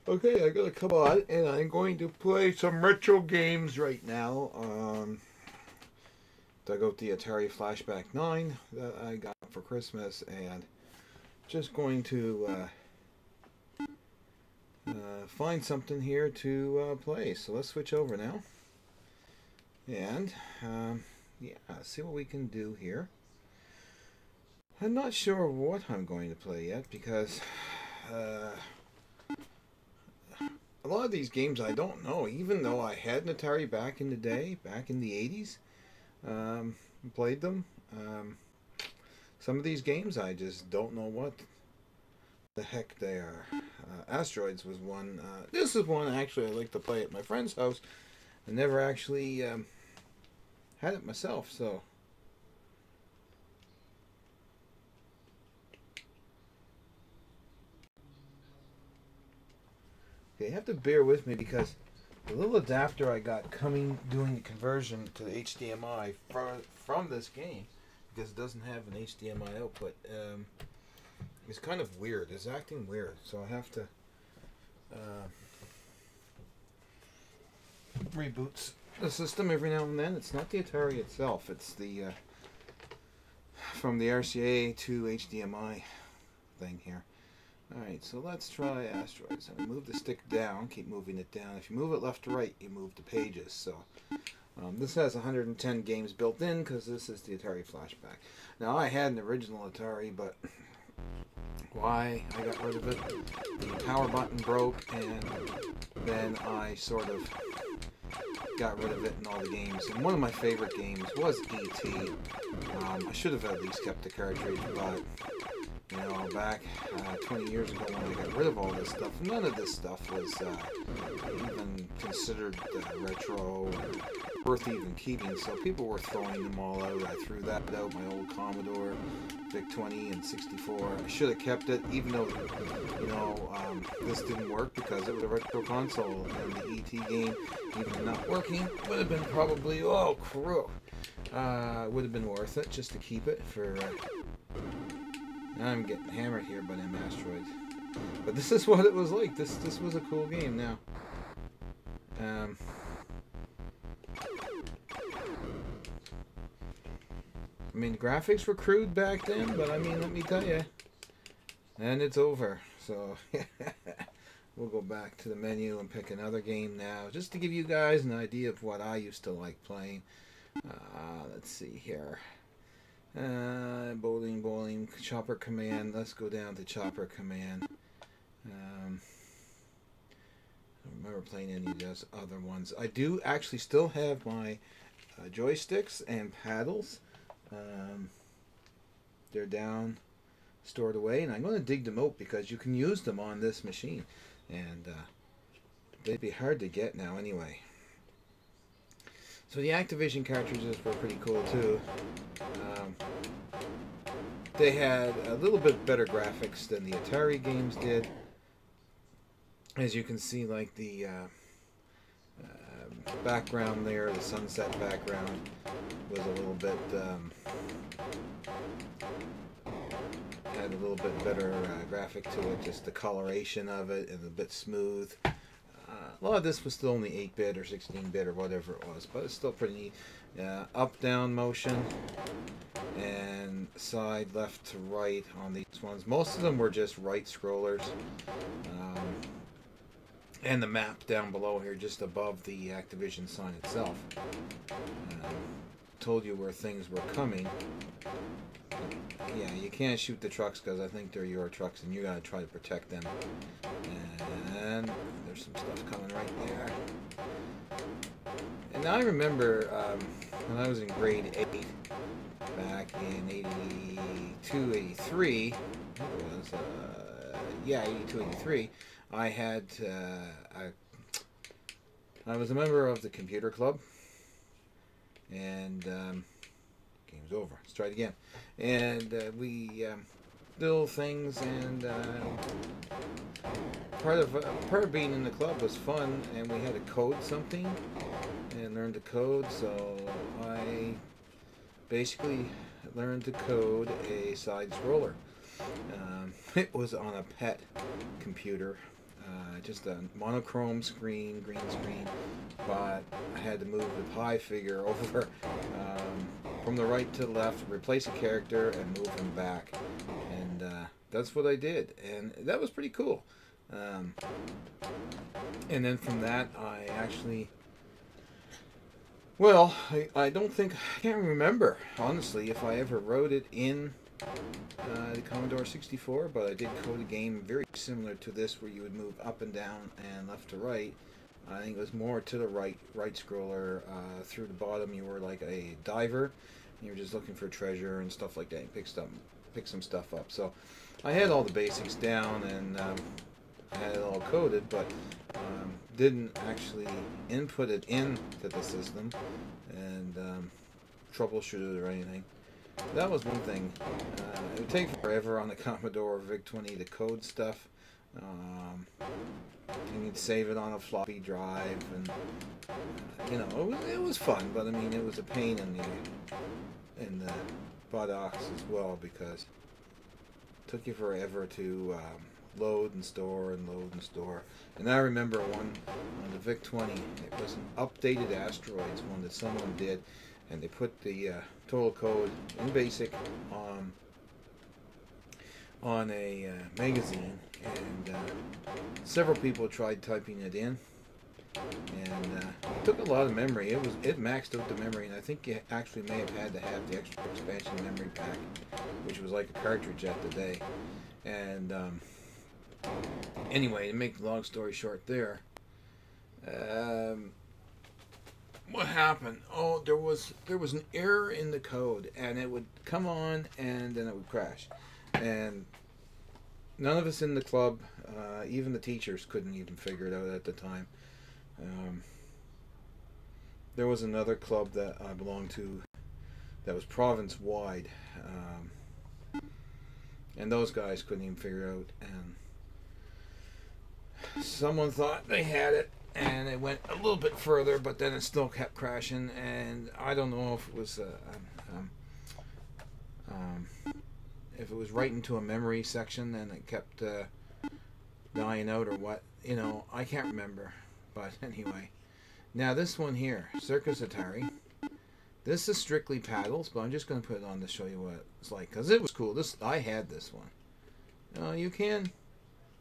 Okay, I gotta come on, and I'm going to play some retro games right now. Dug out the Atari Flashback 9 that I got for Christmas, and just going to find something here to play. So let's switch over now, and yeah, see what we can do here. I'm not sure what I'm going to play yet because a lot of these games I don't know, even though I had an Atari back in the day, back in the 80s, played them. Some of these games I just don't know what the heck they are. Asteroids was one. This is one actually I like to play at my friend's house. I never actually had it myself, so. Okay, you have to bear with me because the little adapter I got doing the conversion to the HDMI from this game, because it doesn't have an HDMI output, is kind of weird. It's acting weird, so I have to reboot the system every now and then. It's not the Atari itself. It's the from the RCA to HDMI thing here. Alright, so let's try Asteroids. I move the stick down, keep moving it down. If you move it left to right, you move the pages. So this has 110 games built in because this is the Atari Flashback. Now I had an original Atari, but why I got rid of it? The power button broke, and then I sort of got rid of it in all the games. And one of my favorite games was E.T. I should have at least kept the cartridge, but you know, back 20 years ago when I got rid of all this stuff, none of this stuff was even considered retro or worth even keeping, so people were throwing them all out. I threw that out, my old Commodore VIC-20 and 64. I should have kept it, even though, you know, this didn't work because it was a retro console, and the E.T. game, even not working, would have been probably, oh, crook. Would have been worth it just to keep it for... Now I'm getting hammered here by them Asteroids. But this is what it was like. This was a cool game now. I mean, the graphics were crude back then, but I mean, let me tell you. And it's over. So, we'll go back to the menu and pick another game now. Just to give you guys an idea of what I used to like playing. Let's see here. Bowling, Chopper Command. Let's go down to Chopper Command. I don't remember playing any of those other ones. I do actually still have my joysticks and paddles. They're down, stored away, and I'm going to dig them out because you can use them on this machine. And they'd be hard to get now anyway. So the Activision cartridges were pretty cool too. They had a little bit better graphics than the Atari games did. As you can see, like the background there, the sunset background was a little bit, had a little bit better graphic to it, just the coloration of it and a bit smooth. A lot of this was still only 8-bit or 16-bit or whatever it was, but it's still pretty neat. Up-down motion and side left to right on these ones. Most of them were just right scrollers. And the map down below here, just above the Activision sign itself, told you where things were coming. Yeah, you can't shoot the trucks because I think they're your trucks and you gotta try to protect them. And there's some stuff coming right there. And I remember when I was in grade 8 back in 82, 83, I think it was, yeah, 82, 83, I had, I was a member of the computer club, and game's over. Let's try it again. And we build things, and part of being in the club was fun, and we had to code something and learn to code. So I basically learned to code a side scroller. It was on a PET computer. just a monochrome screen, green screen, but I had to move the pie figure over from the right to the left, replace a character, and move him back. And that's what I did, and that was pretty cool. And then from that, I actually, well, I don't think, I can't remember, honestly, if I ever wrote it in the Commodore 64, but I did code a game very similar to this where you would move up and down and left to right. I think it was more to the right scroller. Through the bottom you were like a diver, and you were just looking for treasure and stuff like that. You pick some stuff up. So I had all the basics down, and I had it all coded, but didn't actually input it into the system and troubleshoot it or anything. That was one thing. It would take forever on the Commodore VIC-20 to code stuff. You could save it on a floppy drive, and you know, it was fun, but I mean, it was a pain in the buttocks as well, because it took you forever to load and store and load and store. And I remember one on the VIC-20. It was an updated Asteroids one that someone did, and they put the total code in BASIC on a magazine, and several people tried typing it in, and it took a lot of memory. It maxed out the memory, and I think you actually may have had to have the extra expansion memory pack, which was like a cartridge at the day. And anyway, to make the long story short, there. What happened? Oh, there was an error in the code, and it would come on, and then it would crash. And none of us in the club, even the teachers, couldn't even figure it out at the time. There was another club that I belonged to that was province-wide, and those guys couldn't even figure it out. And someone thought they had it, and it went a little bit further, but then it still kept crashing. And I don't know if it was right into a memory section and it kept dying out, or what. You know, I can't remember. But anyway, now this one here, Circus Atari. This is strictly paddles, but I'm just going to put it on to show you what it's like, because it was cool. I had this one. You can,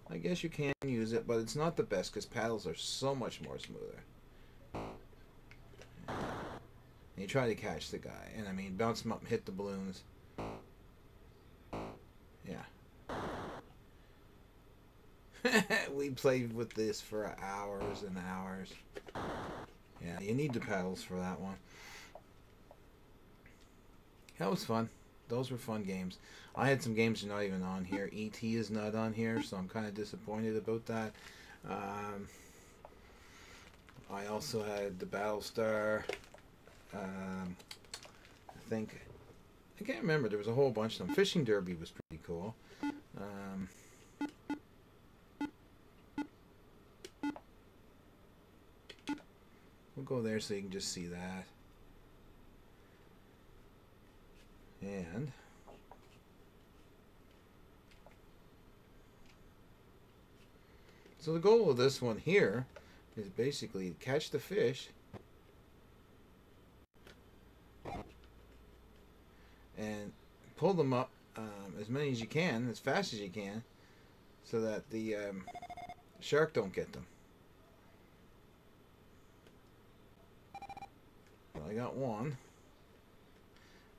I guess you can use it, but it's not the best because paddles are so much more smoother. And you try to catch the guy, and I mean, bounce him up and hit the balloons. Yeah. We played with this for hours and hours. Yeah, you need the paddles for that one. That was fun. Those were fun games. I had some games that are not even on here. E.T. is not on here, so I'm kind of disappointed about that. I also had the Battlestar. I think, I can't remember. There was a whole bunch of them. Fishing Derby was pretty cool. We'll go there so you can just see that. And so the goal of this one here is basically catch the fish and pull them up as many as you can, as fast as you can, so that the shark don't get them. Well, I got one.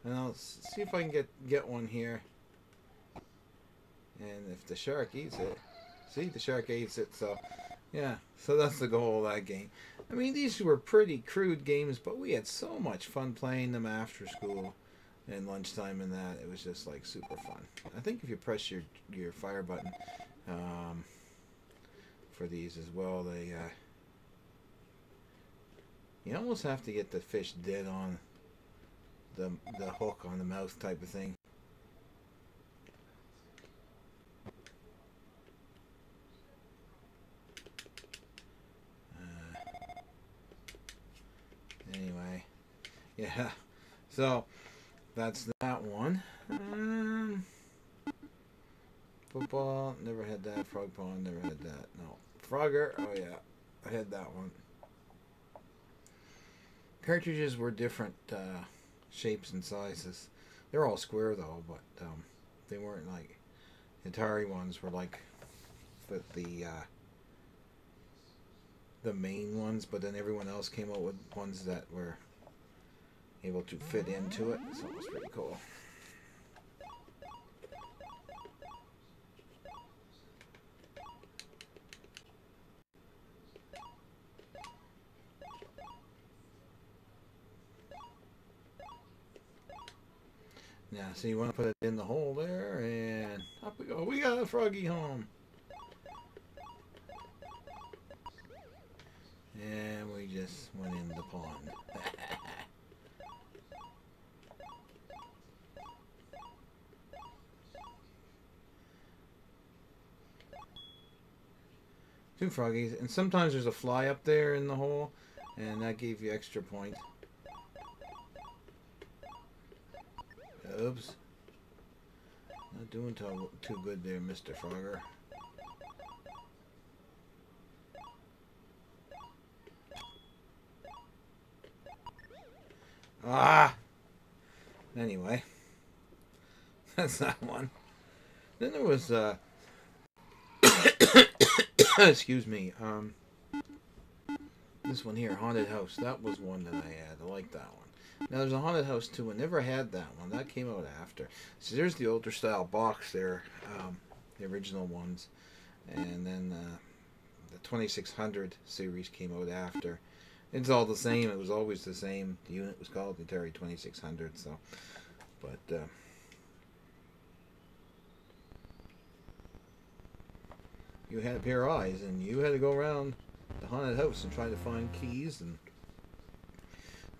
And I'll see if I can get one here. And if the shark eats it, see, the shark eats it. So, yeah. So that's the goal of that game. I mean, these were pretty crude games, but we had so much fun playing them after school and lunchtime and that. It was just like super fun. I think if you press your fire button for these as well, they you almost have to get the fish dead on the hook on the mouth type of thing. Anyway, yeah, so that's that one. Football, never had that. Frog Pond, never had that. No. Frogger, oh yeah, I had that one. Cartridges were different shapes and sizes. They're all square though, but they weren't like Atari ones were like the main ones, but then everyone else came out with ones that were able to fit into it, so it was pretty cool. Now, so you want to put it in the hole there, and up we go. We got a Froggy home. And we just went in the pond. Two Froggies, and sometimes there's a fly up there in the hole, and that gave you extra points. Oops. Not doing too good there, Mr. Frogger. Ah! Anyway. That's that one. Then there was, excuse me, this one here, Haunted House. That was one that I had. I like that one. Now there's a Haunted House 2. I never had that one. That came out after. So there's the older style box there, the original ones, and then the 2600 series came out after. It's all the same. It was always the same. The unit was called the Atari 2600. So, but you had a pair of eyes, and you had to go around the haunted house and try to find keys and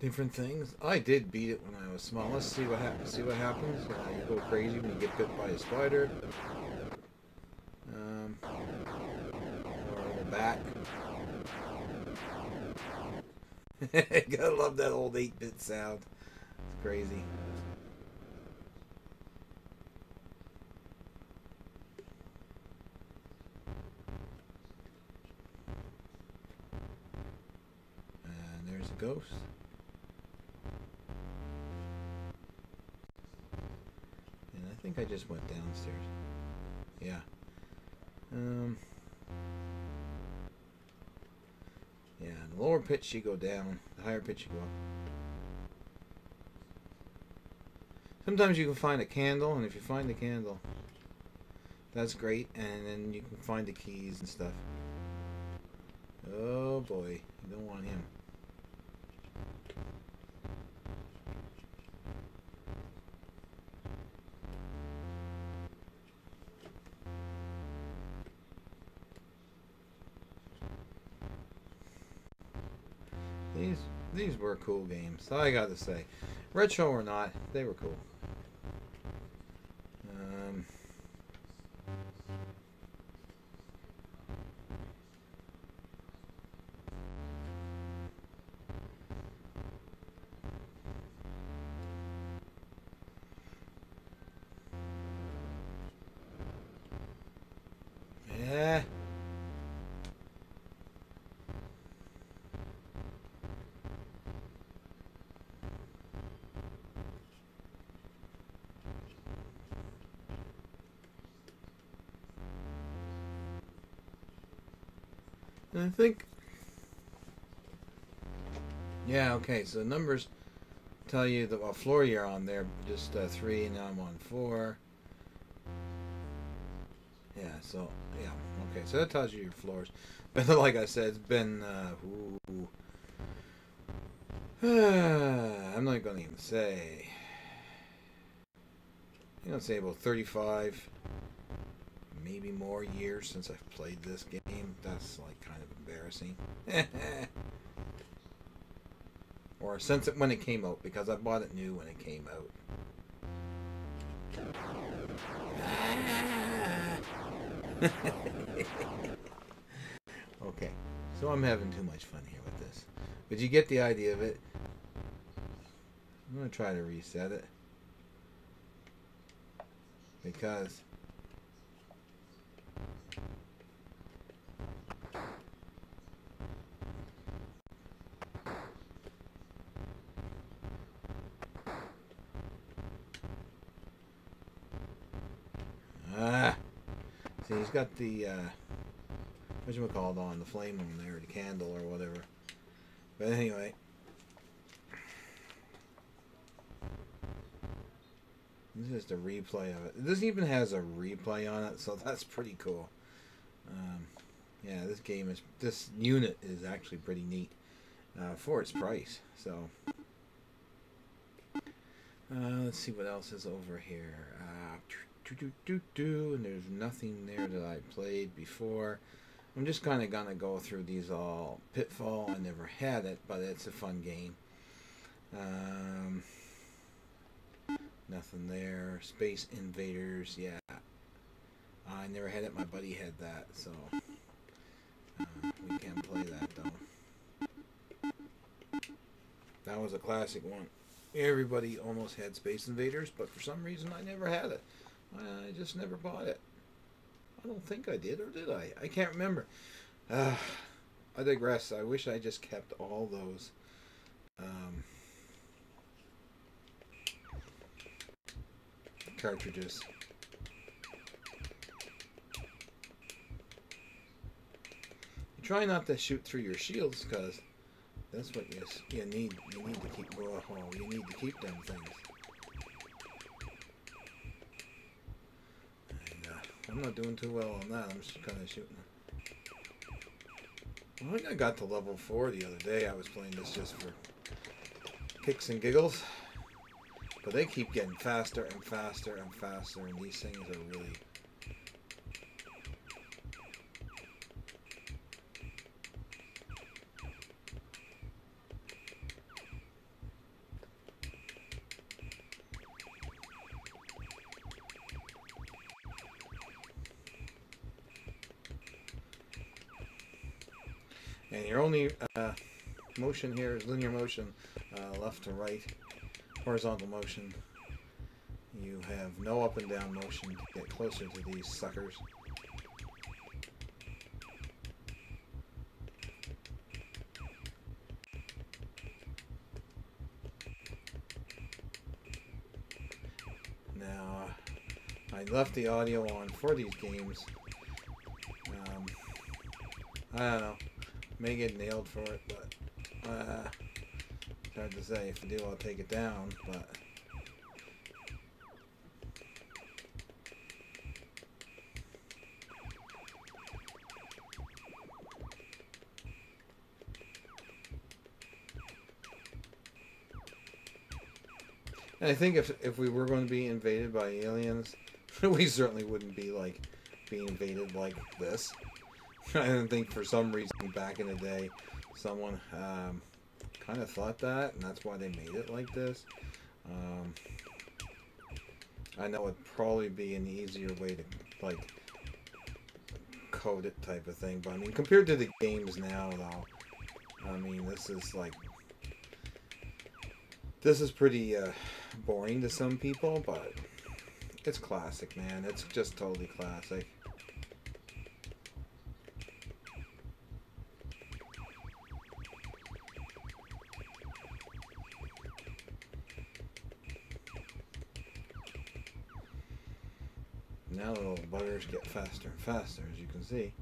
different things. I did beat it when I was small. Let's see what happens. See what happens. You go crazy when you get bit by a spider. Or the bat. Gotta love that old 8-bit sound. It's crazy. And there's a ghost. I think I just went downstairs. Yeah. Yeah, the lower pitch you go down, the higher pitch you go up. Sometimes you can find a candle, and if you find the candle, that's great, and then you can find the keys and stuff. Oh boy, you don't want him. These were cool games, I gotta say. Retro or not, they were cool. Yeah. And I think, yeah, okay, so the numbers tell you the what floor you're on there, just 3, and now I'm on 4. Yeah, so, yeah, okay, so that tells you your floors. But like I said, it's been, I'm not going to even say, I'm going to say about 35, maybe more years since I've played this game. That's like kind of embarrassing. Or since when it came out, because I bought it new when it came out. Okay, so I'm having too much fun here with this. But you get the idea of it. I'm going to try to reset it. Because Ah! See, he's got the, whatchamacallit on, the flame on there, the candle or whatever. But anyway. This is the replay of it. This even has a replay on it, so that's pretty cool. Yeah, this unit is actually pretty neat for its price. So let's see what else is over here. And there's nothing there that I played before. I'm just kind of gonna go through these all. Pitfall, I never had it, but it's a fun game. Nothing there. Space Invaders, yeah. I never had it. My buddy had that, so we can't play that though. That was a classic one. Everybody almost had Space Invaders, but for some reason I never had it. I just never bought it. I don't think I did, or did I? I can't remember. I digress. I wish I just kept all those. Cartridges. You try not to shoot through your shields because that's what you need. You need to keep going. You need to keep them things. And I'm not doing too well on that. I'm just kind of shooting. I think I got to level 4 the other day. I was playing this just for kicks and giggles. But they keep getting faster and faster and faster, and these things are really... And your only motion here is linear motion, left to right. Horizontal motion. You have no up and down motion to get closer to these suckers. Now, I left the audio on for these games. I don't know. May get nailed for it, but it's hard to say. If I do, I'll take it down, but and I think if we were going to be invaded by aliens, we certainly wouldn't be like being invaded like this. I don't think for some reason back in the day someone kind of thought that, and that's why they made it like this. I know it'd probably be an easier way to like code it type of thing, but I mean compared to the games now though, I mean this is pretty boring to some people, but it's classic, man. It's just totally classic. Now the little buggers get faster and faster, as you can see.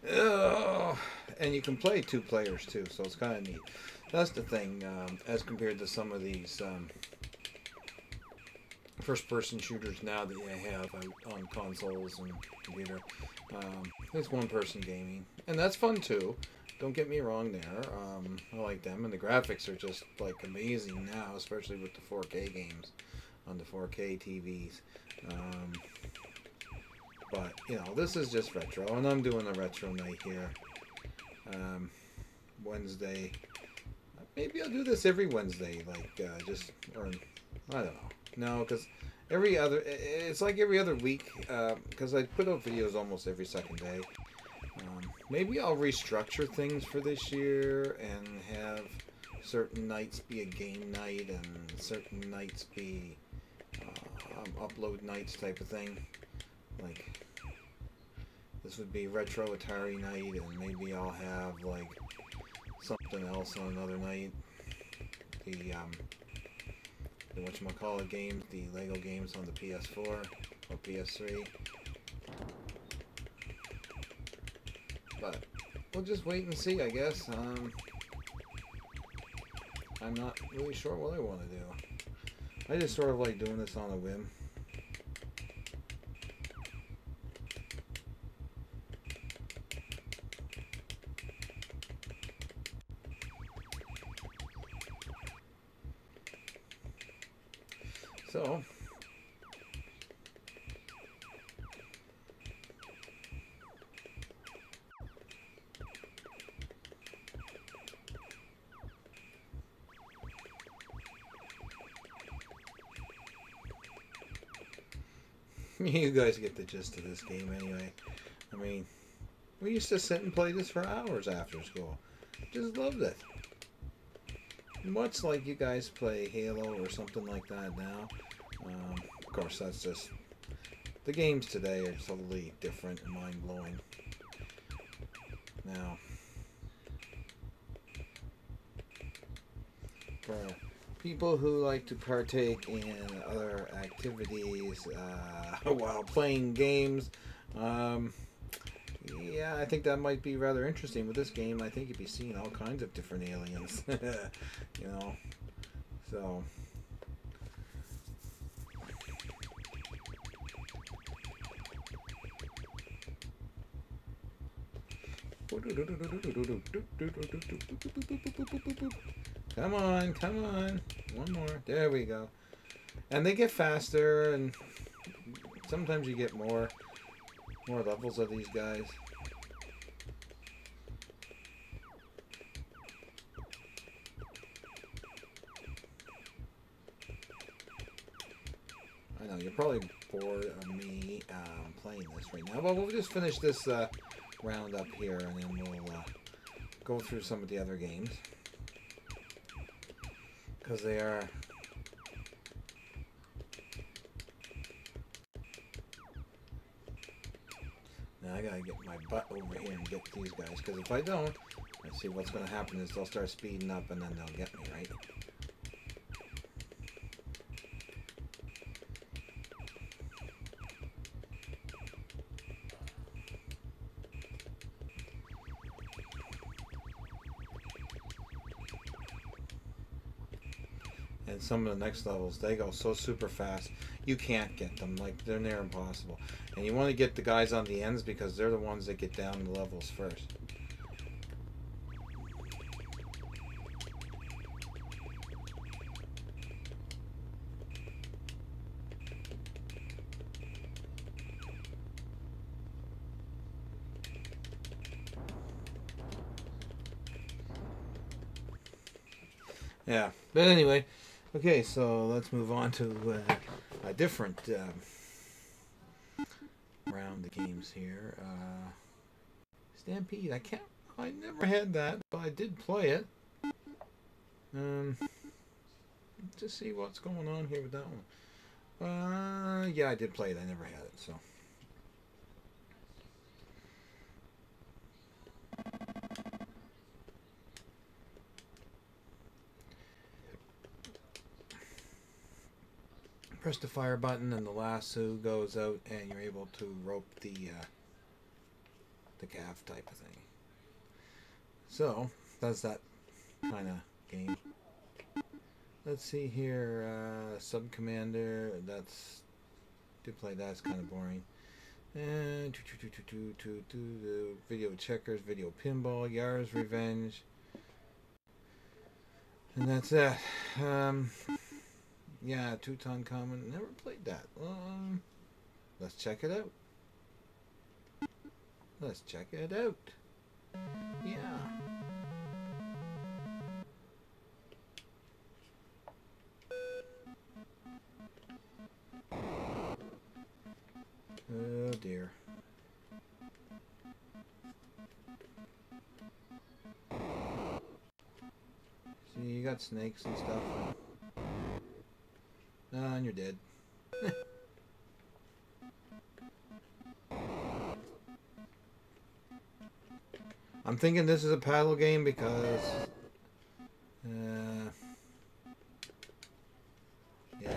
Oh, and you can play 2 players too, so it's kind of neat. That's the thing, as compared to some of these first-person shooters now that you have on consoles and computer. It's one-person gaming, and that's fun too. Don't get me wrong there. I like them, and the graphics are just like amazing now, especially with the 4K games on the 4K TVs. But you know, this is just retro, and I'm doing a retro night here. Wednesday. Maybe I'll do this every Wednesday, like or I don't know. No, because it's like every other week, because I put out videos almost every second day. Maybe I'll restructure things for this year and have certain nights be a game night and certain nights be upload nights type of thing. Like, this would be retro Atari night, and maybe I'll have like something else on another night. The whatchamacallit games, the Lego games on the PS4 or PS3. But we'll just wait and see, I guess. I'm not really sure what I want to do. I just sort of like doing this on a whim. So, you guys get the gist of this game anyway. I mean, we used to sit and play this for hours after school. Just loved it. Much like you guys play Halo or something like that now. Of course, that's just... the games today are totally different and mind-blowing. Now, for people who like to partake in other activities while playing games, yeah, I think that might be rather interesting. With this game, I think you'd be seeing all kinds of different aliens, you know, so... Come on, come on. One more. There we go. And they get faster, and sometimes you get more levels of these guys. I know, you're probably bored of me playing this right now, but we'll just finish this round up here, and then we'll go through some of the other games, because they are now I gotta get my butt over here and get these guys, because if I don't, I see what's going to happen is they'll start speeding up and then they'll get me, right? And some of the next levels, they go so super fast, you can't get them. Like, they're near impossible. And you want to get the guys on the ends because they're the ones that get down the levels first. Yeah, but anyway, okay, so let's move on to a different round of games here. Stampede, I never had that, but I did play it. Just see what's going on here with that one. Yeah, I did play it, I never had it, so. Press the fire button and the lasso goes out and you're able to rope the calf type of thing. So, that's that kind of game. Let's see here, SubCommander, did play that, it's kind of boring. And video checkers, video pinball, Yar's Revenge. And that's that. Yeah, Tutankhamun. Never played that. Let's check it out. Let's check it out. Yeah. Oh dear. See, you you got snakes and stuff. And you're dead. I'm thinking this is a paddle game because yeah,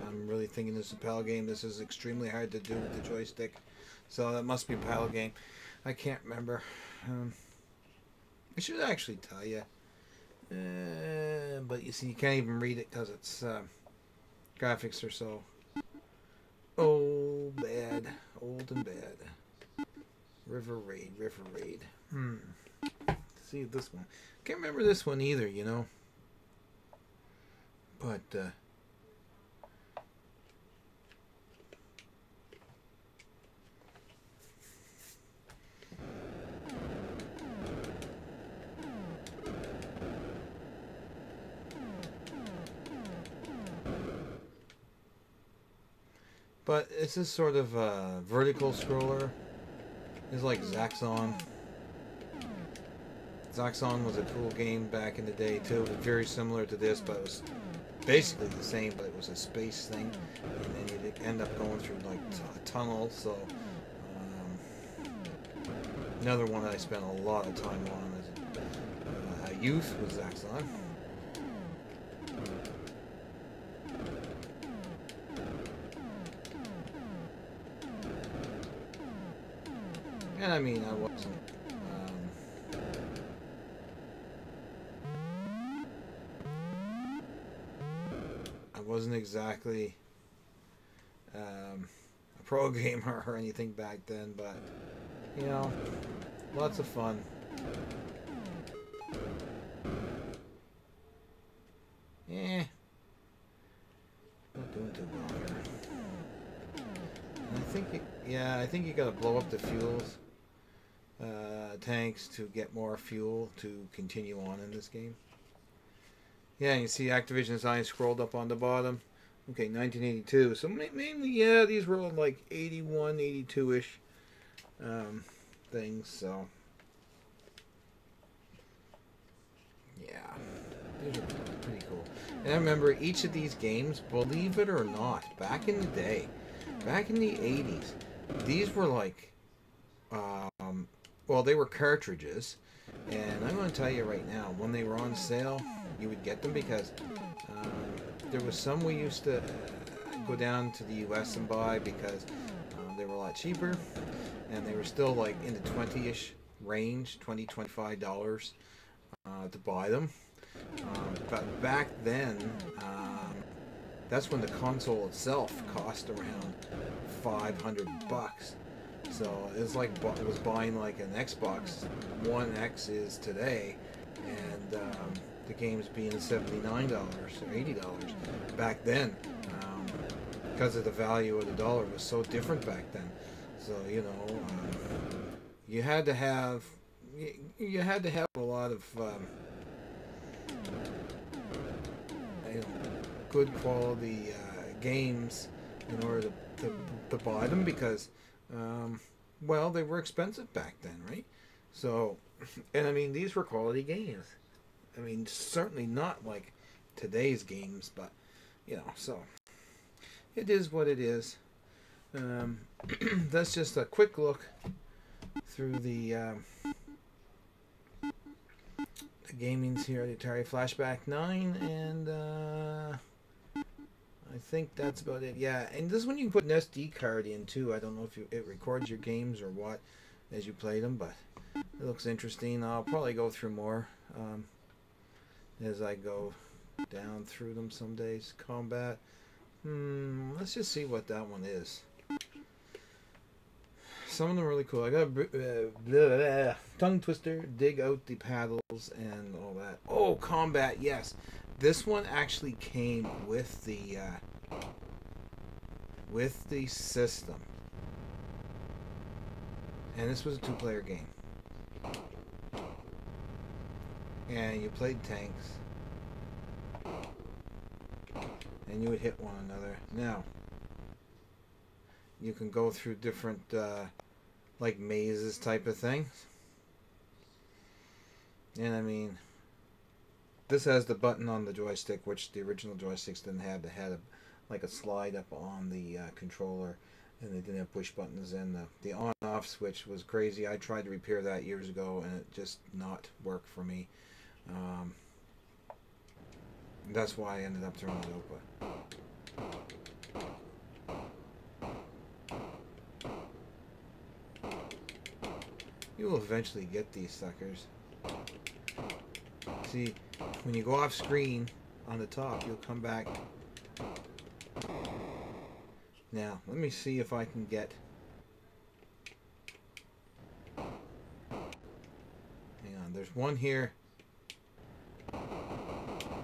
I'm really thinking this is a paddle game. This is extremely hard to do with the joystick, so that must be a paddle game. I can't remember. I should actually tell you, but you see, you can't even read it because it's graphics are so old and bad. River Raid. Let's see this one. Can't remember this one either, you know. But it's this sort of vertical scroller. It's like Zaxxon. Zaxxon was a cool game back in the day too. It was very similar to this, but it was basically the same, but it was a space thing. And then you'd end up going through like a tunnel. So another one that I spent a lot of time on as a youth was Zaxxon. And I mean, I wasn't exactly a pro gamer or anything back then, but you know, lots of fun. Not doing too well here. And I think you gotta blow up the fuels. Tanks to get more fuel to continue on in this game. Yeah, you see Activision Design scrolled up on the bottom. Okay, 1982. So mainly, yeah, these were like 81, 82-ish things. So, yeah, these are pretty cool. And I remember each of these games, believe it or not, back in the day, back in the 80s, these were like... well, they were cartridges, and I'm going to tell you right now, when they were on sale, you would get them because there was some we used to go down to the US and buy because they were a lot cheaper, and they were still like in the 20-ish range, $20, $25 to buy them. But back then, that's when the console itself cost around $500. So it's like it was buying like an Xbox One X is today, and the game's being $79 or $80 back then, because of the value of the dollar was so different back then. So you know, you had to have a lot of you know, good quality games in order to buy them because. Well, they were expensive back then, right? So, and I mean, these were quality games. I mean, certainly not like today's games, but, you know, so it is what it is. That's just a quick look through the gamings here at Atari Flashback 9, and I think that's about it. Yeah, and this one you can put an SD card in too. I don't know if it records your games or what as you play them, but it looks interesting. I'll probably go through more as I go down through them some days. Combat. Let's just see what that one is. Some of them are really cool. I got Tongue Twister, Dig Out the Paddles, and all that. Oh, Combat, yes. This one actually came with the system, and this was a 2-player game, and you played tanks, and you would hit one another. Now, you can go through different like mazes type of things, and I mean, This has the button on the joystick, which the original joysticks didn't have. They had like a slide up on the controller, and they didn't have push buttons. And the on-off switch was crazy. I tried to repair that years ago, and it just not worked for me. That's why I ended up throwing it open. You will eventually get these suckers. See, when you go off screen on the top, you'll come back. Now, let me see if I can get... Hang on, there's one here.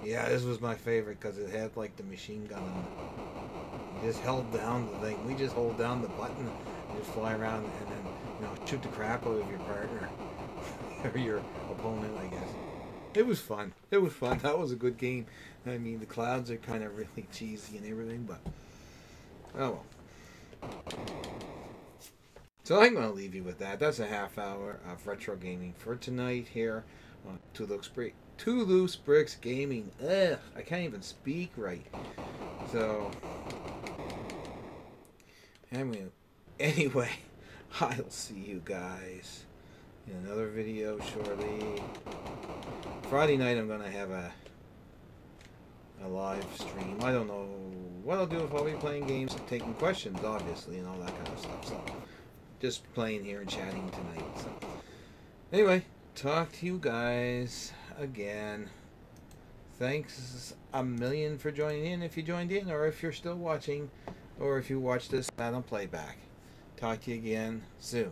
Yeah, this was my favorite because it had like the machine gun on it. You just held down the thing. We just hold down the button and just fly around and then, you know, shoot the crap out of your partner. Or your opponent, I guess. It was fun. It was fun. That was a good game. I mean, the clouds are kind of really cheesy and everything, but... Oh well. So I'm going to leave you with that. That's a half hour of retro gaming for tonight here on Twoloosebricks Gaming. Ugh, I can't even speak right. So, anyway, I'll see you guys in another video shortly. Friday night I'm going to have a live stream. I don't know what I'll do if I'll be playing games and taking questions, obviously, and all that kind of stuff. So, just playing here and chatting tonight. So, anyway, talk to you guys again. Thanks a million for joining in, if you joined in, or if you're still watching, or if you watch this on playback. Talk to you again soon.